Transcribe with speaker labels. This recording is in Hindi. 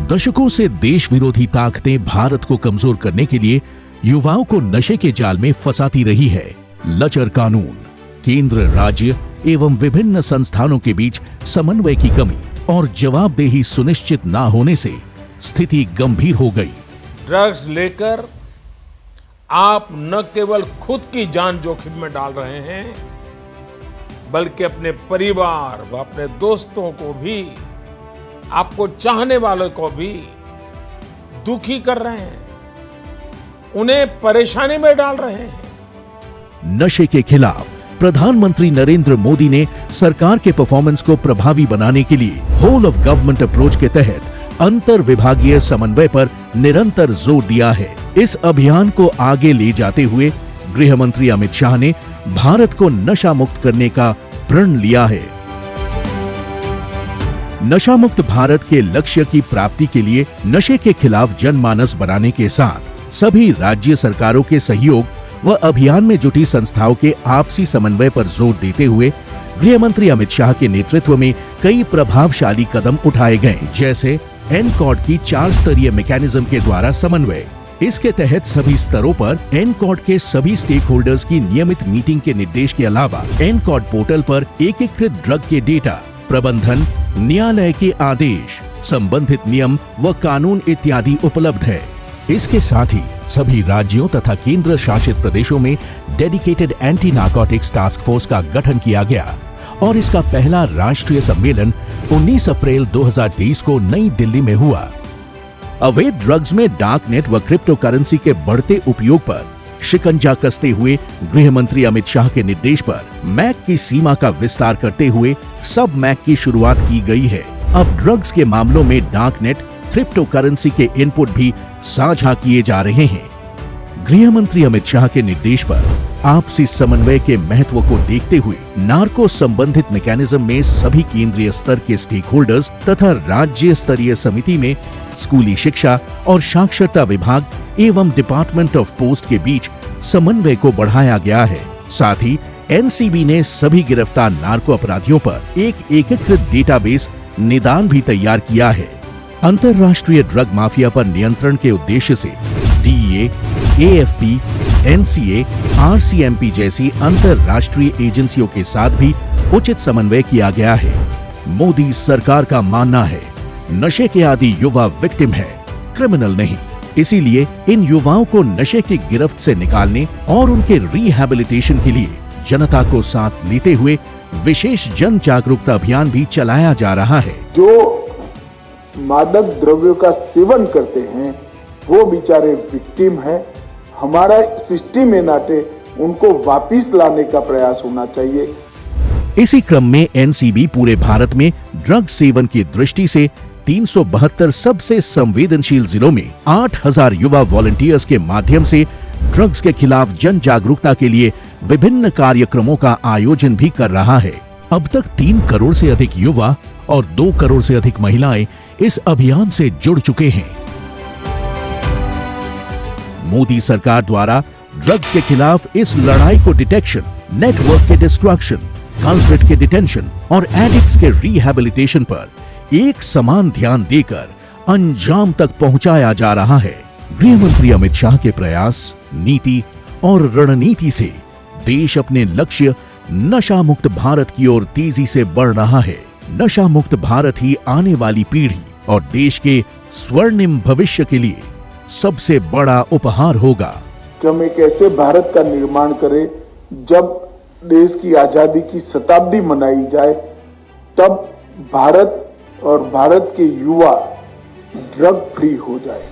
Speaker 1: दशकों से देश विरोधी ताकतें भारत को कमजोर करने के लिए युवाओं को नशे के जाल में फंसाती रही है। लचर कानून, केंद्र, राज्य एवं विभिन्न संस्थानों के बीच समन्वय की कमी और जवाबदेही सुनिश्चित न होने से स्थिति गंभीर हो गई।
Speaker 2: ड्रग्स लेकर आप न केवल खुद की जान जोखिम में डाल रहे हैं, बल्कि अपने परिवार व अपने दोस्तों को भी, आपको चाहने वालों को भी दुखी कर रहे हैं, उन्हें परेशानी में डाल रहे हैं।
Speaker 1: नशे के खिलाफ प्रधानमंत्री नरेंद्र मोदी ने सरकार के परफॉर्मेंस को प्रभावी बनाने के लिए होल ऑफ गवर्नमेंट अप्रोच के तहत अंतर विभागीय समन्वय पर निरंतर जोर दिया है। इस अभियान को आगे ले जाते हुए गृह मंत्री अमित शाह ने भारत को नशा मुक्त करने का प्रण लिया है। नशा मुक्त भारत के लक्ष्य की प्राप्ति के लिए नशे के खिलाफ जनमानस बनाने के साथ सभी राज्य सरकारों के सहयोग व अभियान में जुटी संस्थाओं के आपसी समन्वय पर जोर देते हुए गृह मंत्री अमित शाह के नेतृत्व में कई प्रभावशाली कदम उठाए गए, जैसे एनकॉड की 4 स्तरीय मैकेनिज्म के द्वारा समन्वय। इसके तहत सभी स्तरों पर एनकॉड के सभी स्टेक होल्डर्स की नियमित मीटिंग के निर्देश के अलावा एनकॉड पोर्टल पर एकीकृत ड्रग के डेटा प्रबंधन, न्यायालय के आदेश, संबंधित नियम व कानून इत्यादि उपलब्ध है। इसके साथ ही सभी राज्यों तथा केंद्र शासित प्रदेशों में dedicated anti narcotics task force का गठन किया गया और इसका पहला राष्ट्रीय सम्मेलन 19 अप्रैल 2023 को नई दिल्ली में हुआ। अवैध ड्रग्स में डार्क नेट व क्रिप्टो करेंसी के बढ़ते उपयोग पर शिकंजा कसते हुए गृह मंत्री अमित शाह के निर्देश पर मैक की सीमा का विस्तार करते हुए सब मैक की शुरुआत की गई है। अब ड्रग्स के मामलों में डार्क नेट, क्रिप्टो करेंसी के इनपुट भी साझा किए जा रहे हैं। गृह मंत्री अमित शाह के निर्देश पर आपसी समन्वय के महत्व को देखते हुए नार्को संबंधित मैकेनिज्म में सभी केंद्रीय स्तर के स्टेक होल्डर्स तथा राज्य स्तरीय समिति में स्कूली शिक्षा और साक्षरता विभाग एवं डिपार्टमेंट ऑफ पोस्ट के बीच समन्वय को बढ़ाया गया है। साथ ही एनसीबी ने सभी गिरफ्तार नार्को अपराधियों पर एक एकीकृत डेटाबेस निदान भी तैयार किया है। अंतर्राष्ट्रीय ड्रग माफिया पर नियंत्रण के उद्देश्य से डीईए, एएफपी, एनसीए, आरसीएमपी जैसी अंतर्राष्ट्रीय एजेंसियों के साथ भी उचित समन्वय किया गया है। मोदी सरकार का मानना है, नशे के आदि युवा विक्टिम है, क्रिमिनल नहीं। इसीलिए इन युवाओं को नशे की गिरफ्त से निकालने और उनके रिहैबिलिटेशन के लिए जनता को साथ लेते हुए विशेष जन जागरूकता अभियान भी चलाया जा रहा है।
Speaker 3: जो मादक द्रव्यों का सेवन करते हैं वो बेचारे विक्टिम हैं। हमारा सिस्टम में नाटे उनको वापिस लाने का प्रयास होना चाहिए।
Speaker 1: इसी क्रम में एनसीबी पूरे भारत में ड्रग सेवन की दृष्टि से 372 सबसे संवेदनशील जिलों में 8000 युवा वॉलंटियर्स के माध्यम से ड्रग्स के खिलाफ जन जागरूकता के लिए विभिन्न कार्यक्रमों का आयोजन भी कर रहा है। अब तक 3 करोड़ से अधिक युवा और 2 करोड़ से अधिक महिलाएं इस अभियान से जुड़ चुके हैं। मोदी सरकार द्वारा ड्रग्स के खिलाफ इस लड़ाई को डिटेक्शन, नेटवर्क के डिस्ट्रक्शन, कल्प्रिट के डिटेंशन और एडिक्ट्स के रिहैबिलिटेशन पर एक समान ध्यान देकर अंजाम तक पहुंचाया जा रहा है। गृह मंत्री अमित शाह के प्रयास, नीति और रणनीति से देश अपने लक्ष्य नशा मुक्त भारत की ओर तेजी से बढ़ रहा है। नशा मुक्त भारत ही आने वाली पीढ़ी और देश के स्वर्णिम भविष्य के लिए सबसे बड़ा उपहार होगा।
Speaker 3: कि हम एक ऐसे भारत का निर्माण करें जब देश की आजादी की शताब्दी मनाई जाए, तब भारत और भारत के युवा ड्रग फ्री हो जाए।